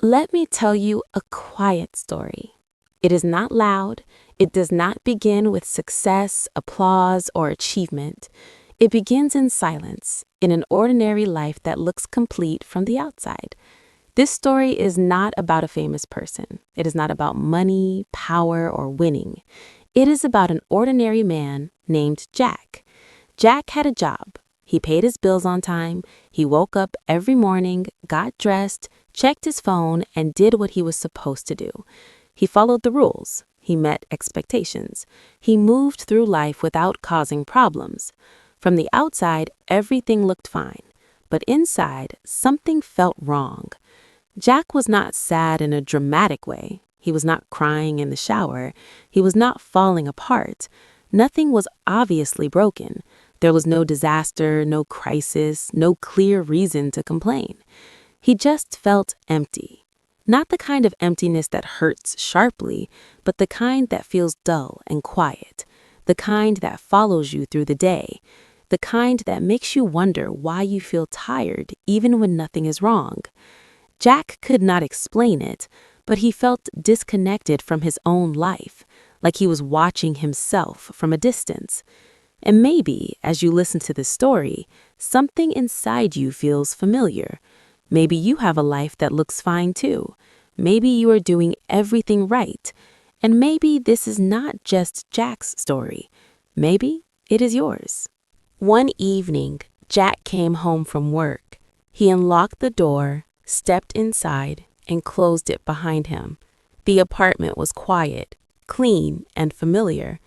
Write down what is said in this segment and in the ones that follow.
Let me tell you a quiet story. It is not loud. It does not begin with success, applause, or achievement. It begins in silence, in an ordinary life that looks complete from the outside. This story is not about a famous person. It is not about money, power, or winning. It is about an ordinary man named Jack. Jack had a job. He paid his bills on time. He woke up every morning, got dressed, checked his phone, and did what he was supposed to do. He followed the rules. He met expectations. He moved through life without causing problems. From the outside, everything looked fine. But inside, something felt wrong. Jack was not sad in a dramatic way. He was not crying in the shower. He was not falling apart. Nothing was obviously broken. There was no disaster, no crisis, no clear reason to complain. He just felt empty. Not the kind of emptiness that hurts sharply, but the kind that feels dull and quiet. The kind that follows you through the day. The kind that makes you wonder why you feel tired even when nothing is wrong. Jack could not explain it, but he felt disconnected from his own life, like he was watching himself from a distance. And maybe, as you listen to this story, something inside you feels familiar. Maybe you have a life that looks fine too. Maybe you are doing everything right. And maybe this is not just Jack's story. Maybe it is yours. One evening, Jack came home from work. He unlocked the door, stepped inside, and closed it behind him. The apartment was quiet, clean, and familiar.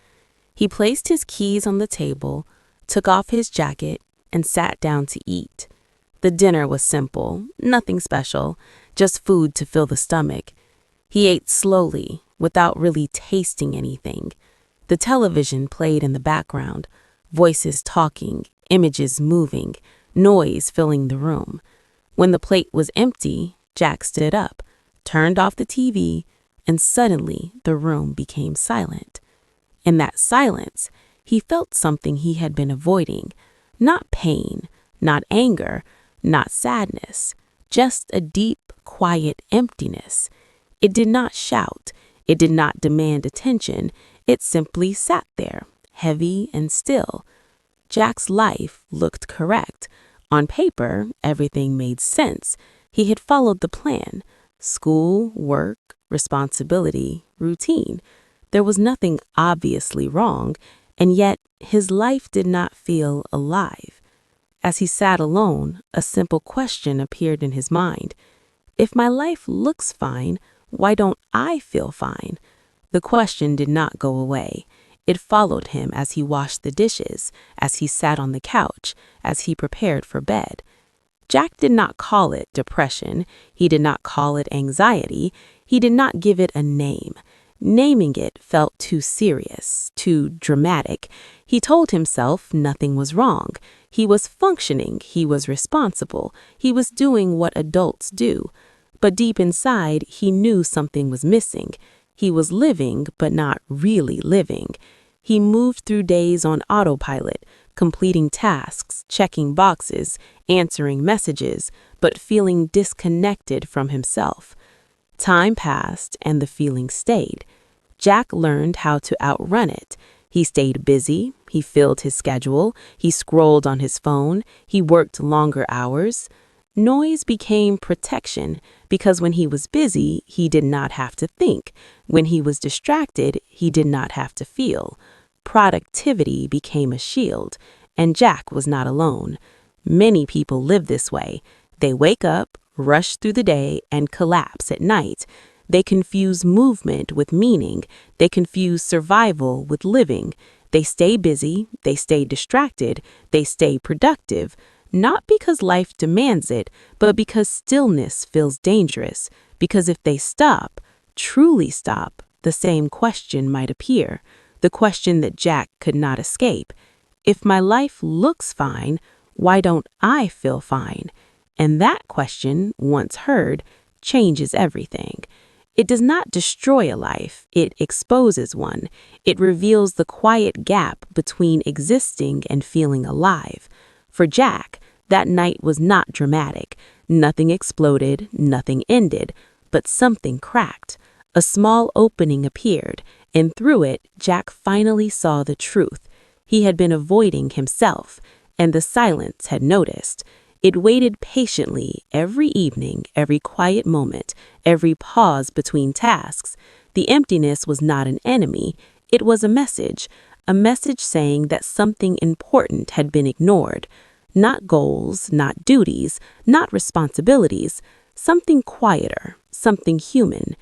He placed his keys on the table, took off his jacket, and sat down to eat. The dinner was simple, nothing special, just food to fill the stomach. He ate slowly, without really tasting anything. The television played in the background, voices talking, images moving, noise filling the room. When the plate was empty, Jack stood up, turned off the TV, and suddenly the room became silent. In that silence, he felt something he had been avoiding. Not pain, not anger, not sadness, just a deep, quiet emptiness. It did not shout. It did not demand attention. It simply sat there, heavy and still. Jack's life looked correct. On paper, everything made sense. He had followed the plan. School, work, responsibility, routine. There was nothing obviously wrong, and yet his life did not feel alive. As he sat alone, a simple question appeared in his mind. If my life looks fine, why don't I feel fine? The question did not go away. It followed him as he washed the dishes, as he sat on the couch, as he prepared for bed. Jack did not call it depression. He did not call it anxiety. He did not give it a name. Naming it felt too serious, too dramatic. He told himself nothing was wrong. He was functioning. He was responsible. He was doing what adults do. But deep inside, he knew something was missing. He was living, but not really living. He moved through days on autopilot, completing tasks, checking boxes, answering messages, but feeling disconnected from himself. Time passed and the feeling stayed. Jack learned how to outrun it. He stayed busy, he filled his schedule, he scrolled on his phone, he worked longer hours. Noise became protection because when he was busy, he did not have to think. When he was distracted, he did not have to feel. Productivity became a shield, and Jack was not alone. Many people live this way. They wake up, rush through the day, and collapse at night. They confuse movement with meaning. They confuse survival with living. They stay busy, they stay distracted, they stay productive, not because life demands it, but because stillness feels dangerous. Because if they stop, truly stop, the same question might appear. The question that Jack could not escape. If my life looks fine, why don't I feel fine? And that question, once heard, changes everything. It does not destroy a life, it exposes one. It reveals the quiet gap between existing and feeling alive. For Jack, that night was not dramatic. Nothing exploded, nothing ended. But something cracked. A small opening appeared, and through it, Jack finally saw the truth. He had been avoiding himself, and the silence had noticed. It waited patiently every evening, every quiet moment, every pause between tasks. The emptiness was not an enemy, it was a message saying that something important had been ignored. Not goals, not duties, not responsibilities, something quieter, something human.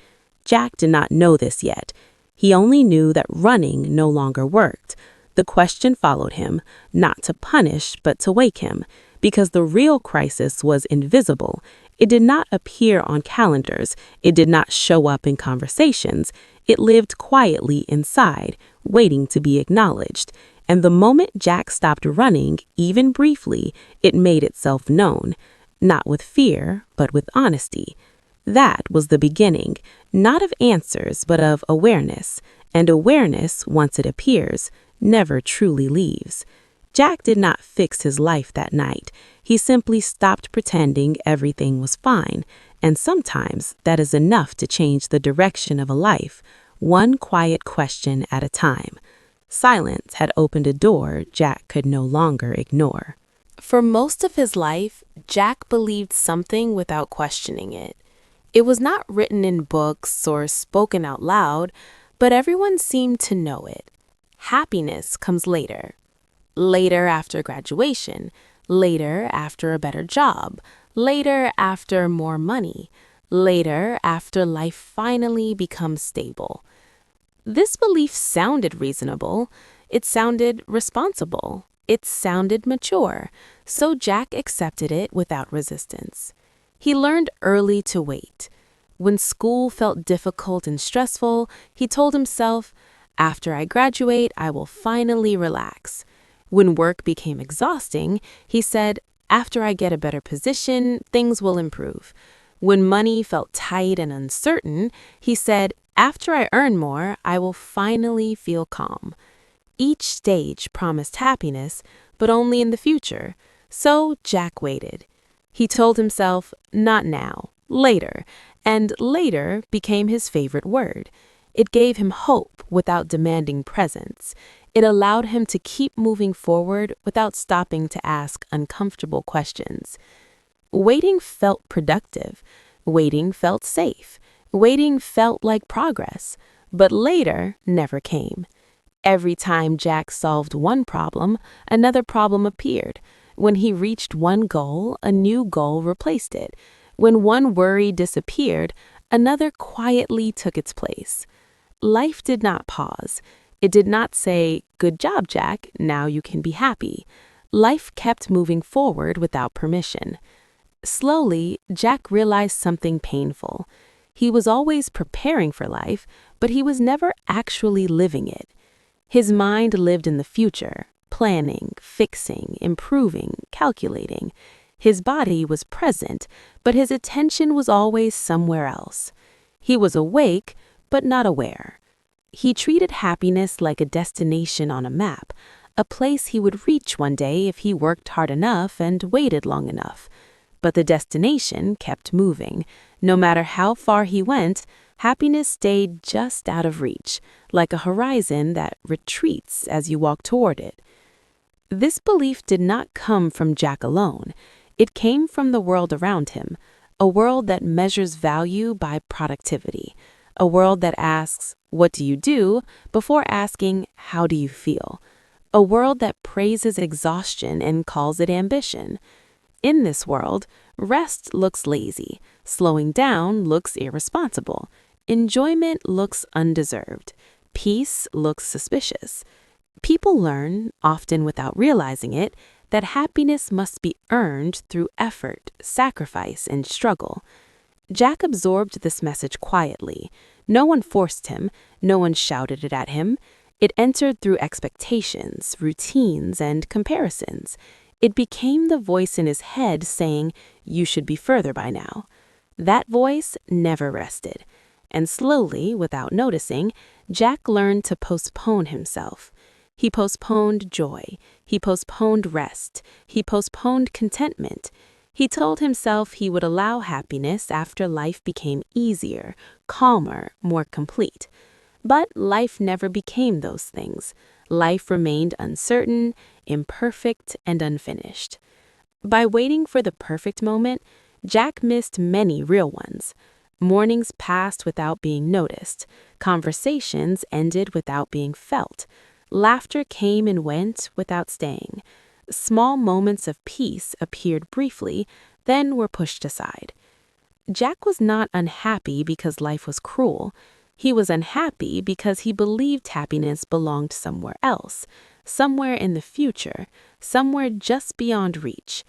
Jack did not know this yet. He only knew that running no longer worked. The question followed him, not to punish, but to wake him, because the real crisis was invisible. It did not appear on calendars. It did not show up in conversations. It lived quietly inside, waiting to be acknowledged. And the moment Jack stopped running, even briefly, it made itself known. Not with fear, but with honesty. That was the beginning, not of answers, but of awareness. And awareness, once it appears, never truly leaves. Jack did not fix his life that night. He simply stopped pretending everything was fine. And sometimes that is enough to change the direction of a life, one quiet question at a time. Silence had opened a door Jack could no longer ignore. For most of his life, Jack believed something without questioning it. It was not written in books or spoken out loud, but everyone seemed to know it. Happiness comes later. Later after graduation, later after a better job, later after more money, later after life finally becomes stable. This belief sounded reasonable. It sounded responsible. It sounded mature, so Jack accepted it without resistance. He learned early to wait. When school felt difficult and stressful, he told himself, "After I graduate, I will finally relax." When work became exhausting, he said, "After I get a better position, things will improve." When money felt tight and uncertain, he said, "After I earn more, I will finally feel calm." Each stage promised happiness, but only in the future. So Jack waited. He told himself, "Not now, later," and later became his favorite word. It gave him hope without demanding presence. It allowed him to keep moving forward without stopping to ask uncomfortable questions. Waiting felt productive. Waiting felt safe. Waiting felt like progress. But later never came. Every time Jack solved one problem, another problem appeared. When he reached one goal, a new goal replaced it. When one worry disappeared, another quietly took its place. Life did not pause. It did not say, "Good job, Jack, now you can be happy." Life kept moving forward without permission. Slowly, Jack realized something painful. He was always preparing for life, but he was never actually living it. His mind lived in the future, planning, fixing, improving, calculating. His body was present, but his attention was always somewhere else. He was awake, but not aware. He treated happiness like a destination on a map, a place he would reach one day if he worked hard enough and waited long enough. But the destination kept moving. No matter how far he went, happiness stayed just out of reach, like a horizon that retreats as you walk toward it. This belief did not come from Jack alone. It came from the world around him, a world that measures value by productivity, a world that asks, "What do you do?" before asking, "How do you feel?" A world that praises exhaustion and calls it ambition. In this world, rest looks lazy, slowing down looks irresponsible, enjoyment looks undeserved, peace looks suspicious. People learn, often without realizing it, that happiness must be earned through effort, sacrifice, and struggle. Jack absorbed this message quietly. No one forced him, no one shouted it at him. It entered through expectations, routines, and comparisons. It became the voice in his head saying, "You should be further by now." That voice never rested. And slowly, without noticing, Jack learned to postpone himself. He postponed joy. He postponed rest. He postponed contentment. He told himself he would allow happiness after life became easier, calmer, more complete. But life never became those things. Life remained uncertain, imperfect, and unfinished. By waiting for the perfect moment, Jack missed many real ones. Mornings passed without being noticed. Conversations ended without being felt. Laughter came and went without staying. Small moments of peace appeared briefly, then were pushed aside. Jack was not unhappy because life was cruel. He was unhappy because he believed happiness belonged somewhere else, somewhere in the future, somewhere just beyond reach.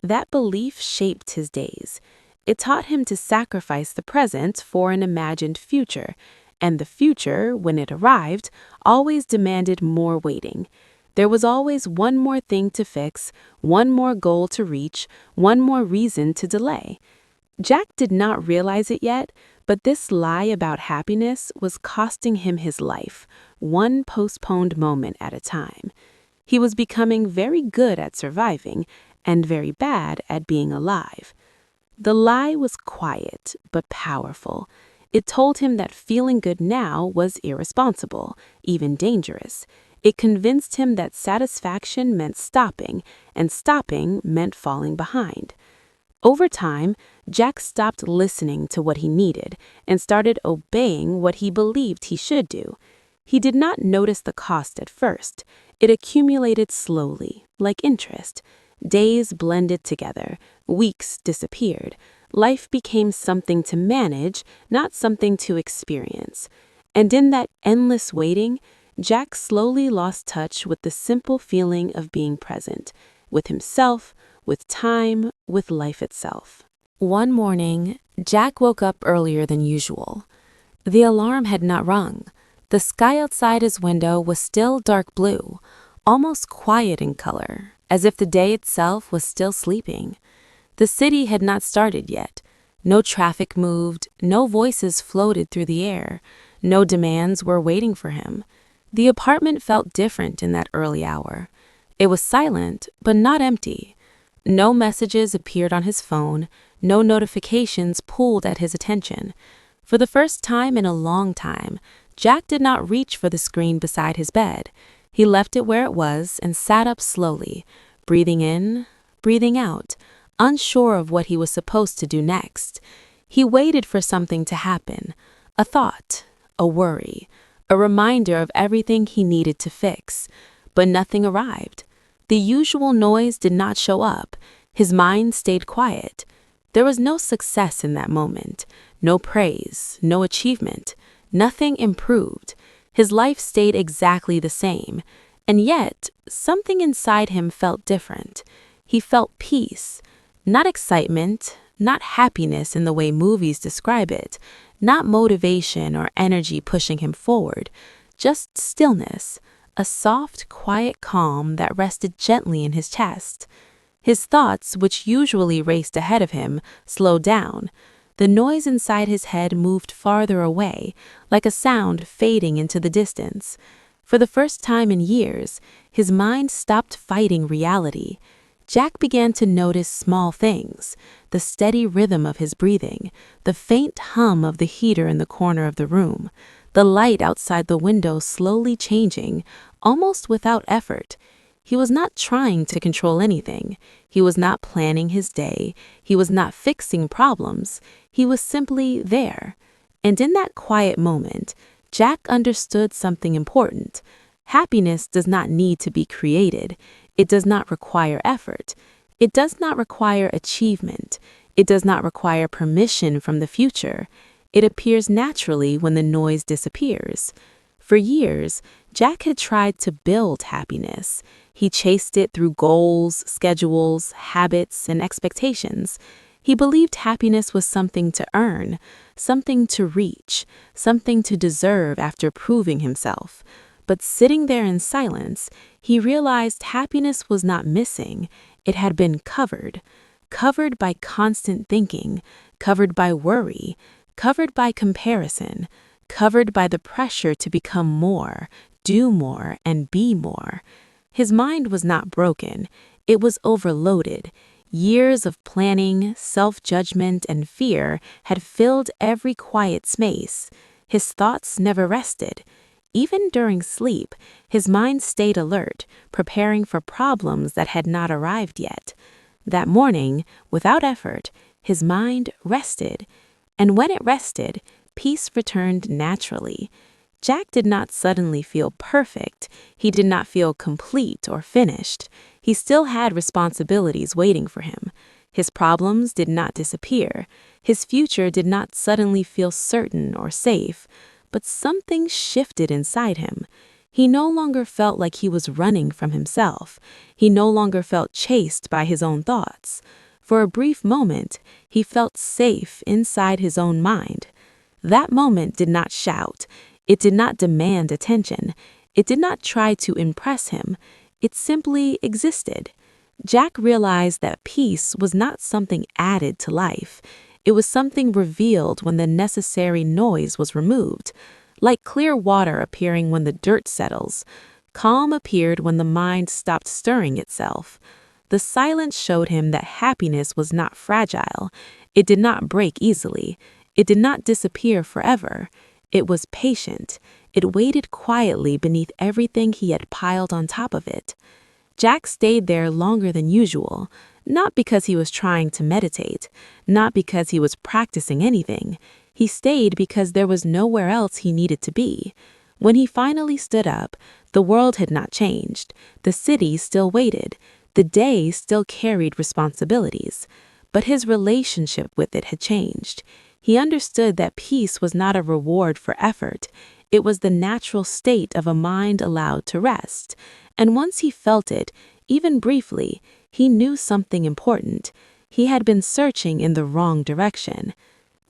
That belief shaped his days. It taught him to sacrifice the present for an imagined future, and the future, when it arrived, always demanded more waiting. There was always one more thing to fix, one more goal to reach, one more reason to delay. Jack did not realize it yet, but this lie about happiness was costing him his life, one postponed moment at a time. He was becoming very good at surviving and very bad at being alive. The lie was quiet but powerful. It told him that feeling good now was irresponsible, even dangerous. It convinced him that satisfaction meant stopping, and stopping meant falling behind. Over time, Jack stopped listening to what he needed and started obeying what he believed he should do. He did not notice the cost at first. It accumulated slowly, like interest. Days blended together, weeks disappeared. Life became something to manage, not something to experience. And in that endless waiting, Jack slowly lost touch with the simple feeling of being present, with himself, with time, with life itself. One morning, Jack woke up earlier than usual. The alarm had not rung. The sky outside his window was still dark blue, almost quiet in color, as if the day itself was still sleeping. The city had not started yet. No traffic moved, no voices floated through the air, no demands were waiting for him. The apartment felt different in that early hour. It was silent, but not empty. No messages appeared on his phone, no notifications pulled at his attention. For the first time in a long time, Jack did not reach for the screen beside his bed. He left it where it was and sat up slowly, breathing in, breathing out, unsure of what he was supposed to do next. He waited for something to happen, a thought, a worry, a reminder of everything he needed to fix, but nothing arrived. The usual noise did not show up. His mind stayed quiet. There was no success in that moment, no praise, no achievement. Nothing improved. His life stayed exactly the same, and yet something inside him felt different. He felt peace, not excitement, not happiness in the way movies describe it, not motivation or energy pushing him forward, just stillness, a soft, quiet calm that rested gently in his chest. His thoughts, which usually raced ahead of him, slowed down. The noise inside his head moved farther away, like a sound fading into the distance. For the first time in years, his mind stopped fighting reality. Jack began to notice small things, the steady rhythm of his breathing, the faint hum of the heater in the corner of the room, the light outside the window slowly changing, almost without effort. He was not trying to control anything. He was not planning his day. He was not fixing problems. He was simply there. And in that quiet moment, Jack understood something important. Happiness does not need to be created. It does not require effort. It does not require achievement. It does not require permission from the future. It appears naturally when the noise disappears. For years, Jack had tried to build happiness. He chased it through goals, schedules, habits, and expectations. He believed happiness was something to earn, something to reach, something to deserve after proving himself. But sitting there in silence, he realized happiness was not missing. It had been covered by constant thinking, covered by worry, covered by comparison, covered by the pressure to become more, do more, and be more. His mind was not broken. It was overloaded. Years of planning, self-judgment, and fear had filled every quiet space. His thoughts never rested. Even during sleep, his mind stayed alert, preparing for problems that had not arrived yet. That morning, without effort, his mind rested, and when it rested, peace returned naturally. Jack did not suddenly feel perfect. He did not feel complete or finished. He still had responsibilities waiting for him. His problems did not disappear. His future did not suddenly feel certain or safe. But something shifted inside him. He no longer felt like he was running from himself. He no longer felt chased by his own thoughts. For a brief moment, he felt safe inside his own mind. That moment did not shout. It did not demand attention. It did not try to impress him. It simply existed. Jack realized that peace was not something added to life. It was something revealed when the necessary noise was removed. Like clear water appearing when the dirt settles, calm appeared when the mind stopped stirring itself. The silence showed him that happiness was not fragile. It did not break easily. It did not disappear forever. It was patient. It waited quietly beneath everything he had piled on top of it. Jack stayed there longer than usual, not because he was trying to meditate, not because he was practicing anything. He stayed because there was nowhere else he needed to be. When he finally stood up, the world had not changed. The city still waited. The day still carried responsibilities. But his relationship with it had changed. He understood that peace was not a reward for effort. It was the natural state of a mind allowed to rest. And once he felt it, even briefly, he knew something important. He had been searching in the wrong direction.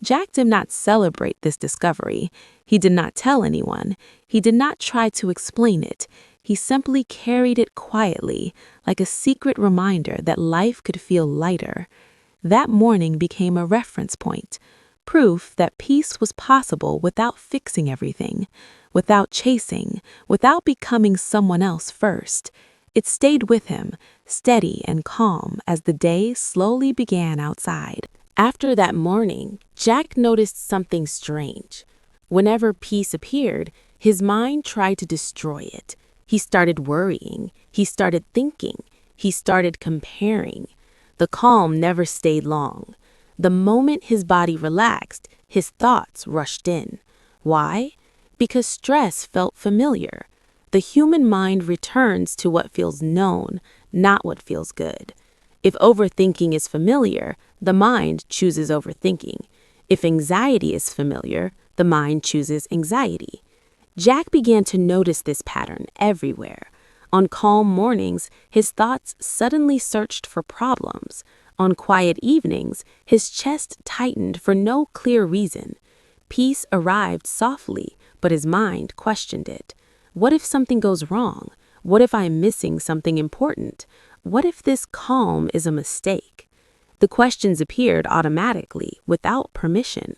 Jack did not celebrate this discovery. He did not tell anyone. He did not try to explain it. He simply carried it quietly, like a secret reminder that life could feel lighter. That morning became a reference point, proof that peace was possible without fixing everything, without chasing, without becoming someone else first. It stayed with him, steady and calm, as the day slowly began outside. After that morning, Jack noticed something strange. Whenever peace appeared, his mind tried to destroy it. He started worrying. He started thinking. He started comparing. The calm never stayed long. The moment his body relaxed, his thoughts rushed in. Why? Because stress felt familiar. The human mind returns to what feels known, not what feels good. If overthinking is familiar, the mind chooses overthinking. If anxiety is familiar, the mind chooses anxiety. Jack began to notice this pattern everywhere. On calm mornings, his thoughts suddenly searched for problems. On quiet evenings, his chest tightened for no clear reason. Peace arrived softly, but his mind questioned it. What if something goes wrong? What if I'm missing something important? What if this calm is a mistake? The questions appeared automatically, without permission.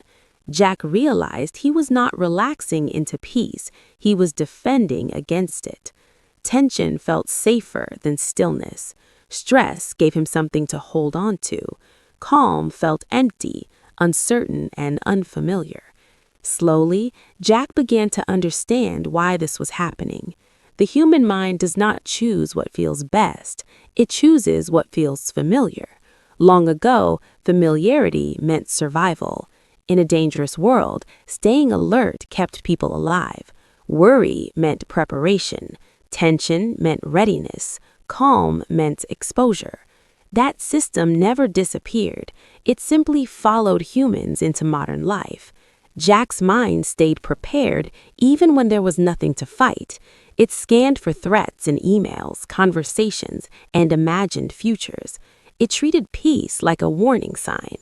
Jack realized he was not relaxing into peace, he was defending against it. Tension felt safer than stillness. Stress gave him something to hold on to. Calm felt empty, uncertain, and unfamiliar. Slowly, Jack began to understand why this was happening. The human mind does not choose what feels best. It chooses what feels familiar. Long ago, familiarity meant survival. In a dangerous world, staying alert kept people alive. Worry meant preparation. Tension meant readiness. Calm meant exposure. That system never disappeared. It simply followed humans into modern life. Jack's mind stayed prepared even when there was nothing to fight. It scanned for threats in emails, conversations, and imagined futures. It treated peace like a warning sign.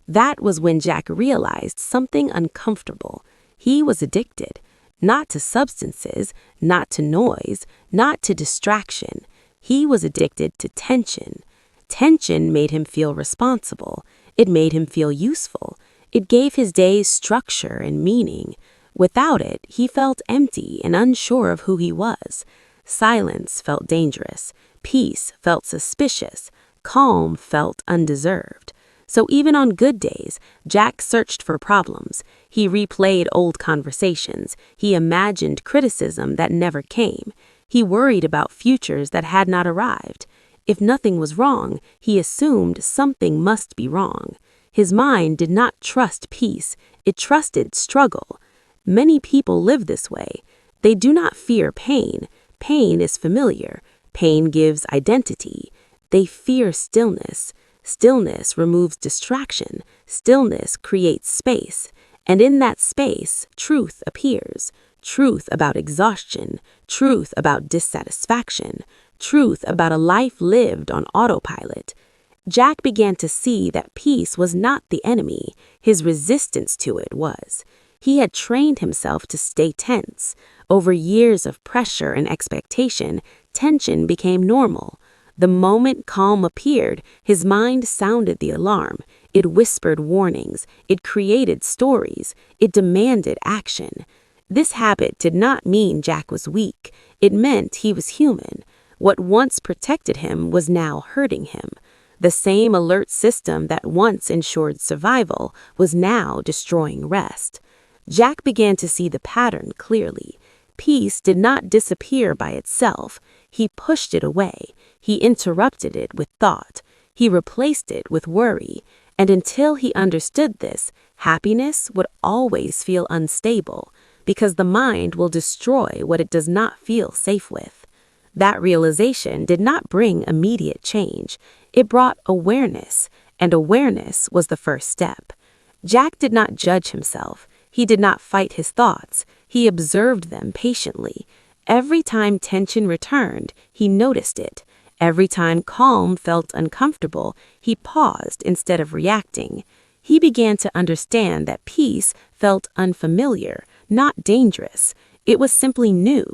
That was when Jack realized something uncomfortable. He was addicted, not to substances, not to noise, not to distraction. He was addicted to tension. Tension made him feel responsible. It made him feel useful. It gave his days structure and meaning. Without it, he felt empty and unsure of who he was. Silence felt dangerous. Peace felt suspicious. Calm felt undeserved. So even on good days, Jack searched for problems. He replayed old conversations. He imagined criticism that never came. He worried about futures that had not arrived. If nothing was wrong, he assumed something must be wrong. His mind did not trust peace, it trusted struggle. Many people live this way. They do not fear pain. Pain is familiar. Pain gives identity. They fear stillness. Stillness removes distraction. Stillness creates space. And in that space, truth appears. Truth about exhaustion. Truth about dissatisfaction. Truth about a life lived on autopilot. Jack began to see that peace was not the enemy. His resistance to it was. He had trained himself to stay tense. Over years of pressure and expectation, tension became normal. The moment calm appeared, his mind sounded the alarm. It whispered warnings. It created stories. It demanded action. This habit did not mean Jack was weak. It meant he was human. What once protected him was now hurting him. The same alert system that once ensured survival was now destroying rest. Jack began to see the pattern clearly. Peace did not disappear by itself. He pushed it away. He interrupted it with thought. He replaced it with worry. And until he understood this, happiness would always feel unstable, because the mind will destroy what it does not feel safe with. That realization did not bring immediate change. It brought awareness, and awareness was the first step. Jack did not judge himself. He did not fight his thoughts. He observed them patiently. Every time tension returned, he noticed it. Every time calm felt uncomfortable, he paused instead of reacting. He began to understand that peace felt unfamiliar, not dangerous. It was simply new.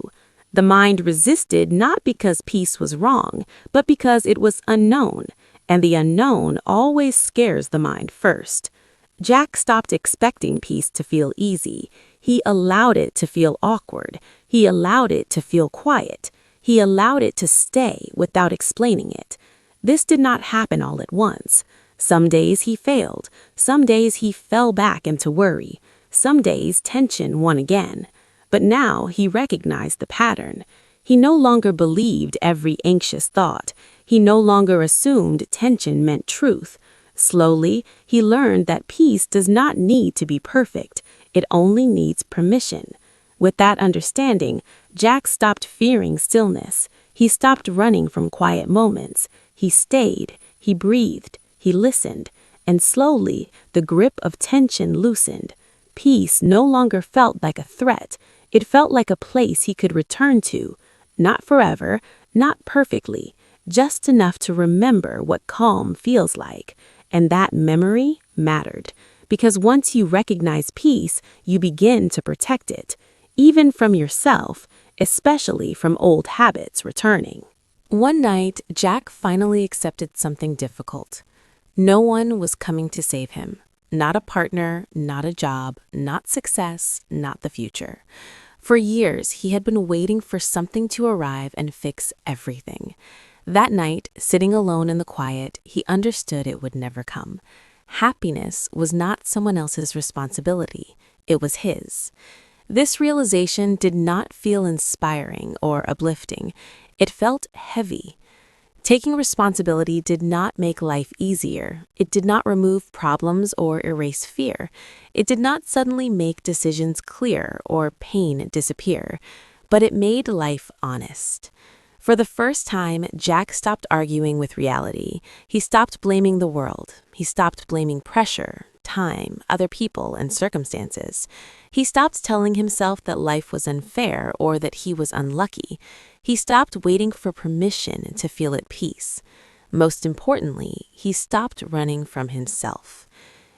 The mind resisted not because peace was wrong, but because it was unknown, and the unknown always scares the mind first. Jack stopped expecting peace to feel easy. He allowed it to feel awkward. He allowed it to feel quiet. He allowed it to stay without explaining it. This did not happen all at once. Some days he failed. Some days he fell back into worry. Some days tension won again. But now he recognized the pattern. He no longer believed every anxious thought. He no longer assumed tension meant truth. Slowly, he learned that peace does not need to be perfect. It only needs permission. With that understanding, Jack stopped fearing stillness. He stopped running from quiet moments. He stayed, he breathed, he listened, and slowly the grip of tension loosened. Peace no longer felt like a threat. It felt like a place he could return to. Not forever, not perfectly, just enough to remember what calm feels like. And that memory mattered, because once you recognize peace, you begin to protect it, even from yourself, especially from old habits returning. One night, Jack finally accepted something difficult. No one was coming to save him. Not a partner, not a job, not success, not the future. For years, he had been waiting for something to arrive and fix everything. That night, sitting alone in the quiet, he understood it would never come. Happiness was not someone else's responsibility. It was his. This realization did not feel inspiring or uplifting. It felt heavy. Taking responsibility did not make life easier. It did not remove problems or erase fear. It did not suddenly make decisions clear or pain disappear. But it made life honest. For the first time, Jack stopped arguing with reality. He stopped blaming the world. He stopped blaming pressure, time, other people, and circumstances. He stopped telling himself that life was unfair or that he was unlucky. He stopped waiting for permission to feel at peace. Most importantly, he stopped running from himself.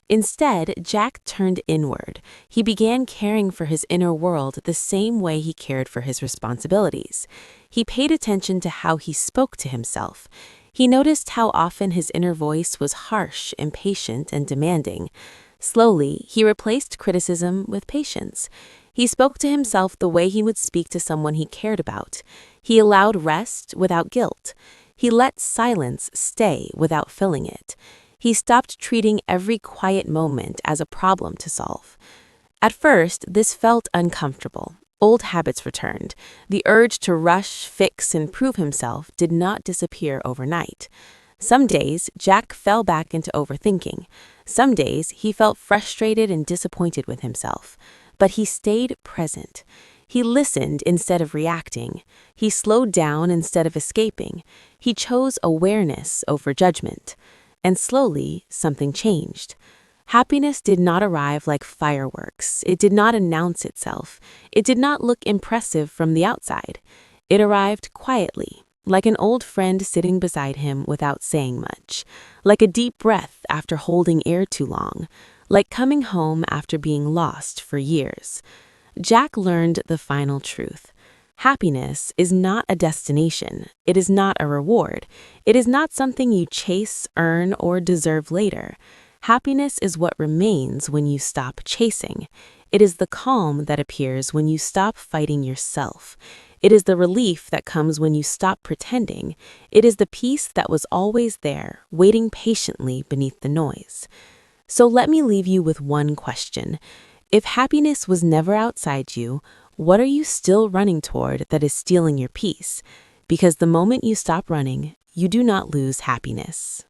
Instead, Jack turned inward. He began caring for his inner world the same way he cared for his responsibilities. He paid attention to how he spoke to himself. He noticed how often his inner voice was harsh, impatient, and demanding. Slowly, he replaced criticism with patience. He spoke to himself the way he would speak to someone he cared about. He allowed rest without guilt. He let silence stay without filling it. He stopped treating every quiet moment as a problem to solve. At first, this felt uncomfortable. Old habits returned. The urge to rush, fix, and prove himself did not disappear overnight. Some days, Jack fell back into overthinking. Some days, he felt frustrated and disappointed with himself. But he stayed present. He listened instead of reacting. He slowed down instead of escaping. He chose awareness over judgment. And slowly, something changed. Happiness did not arrive like fireworks. It did not announce itself. It did not look impressive from the outside. It arrived quietly, like an old friend sitting beside him without saying much, like a deep breath after holding air too long, like coming home after being lost for years. Jack learned the final truth. Happiness is not a destination. It is not a reward. It is not something you chase, earn, or deserve later. Happiness is what remains when you stop chasing. It is the calm that appears when you stop fighting yourself. It is the relief that comes when you stop pretending. It is the peace that was always there, waiting patiently beneath the noise. So let me leave you with one question. If happiness was never outside you, what are you still running toward that is stealing your peace? Because the moment you stop running, you do not lose happiness.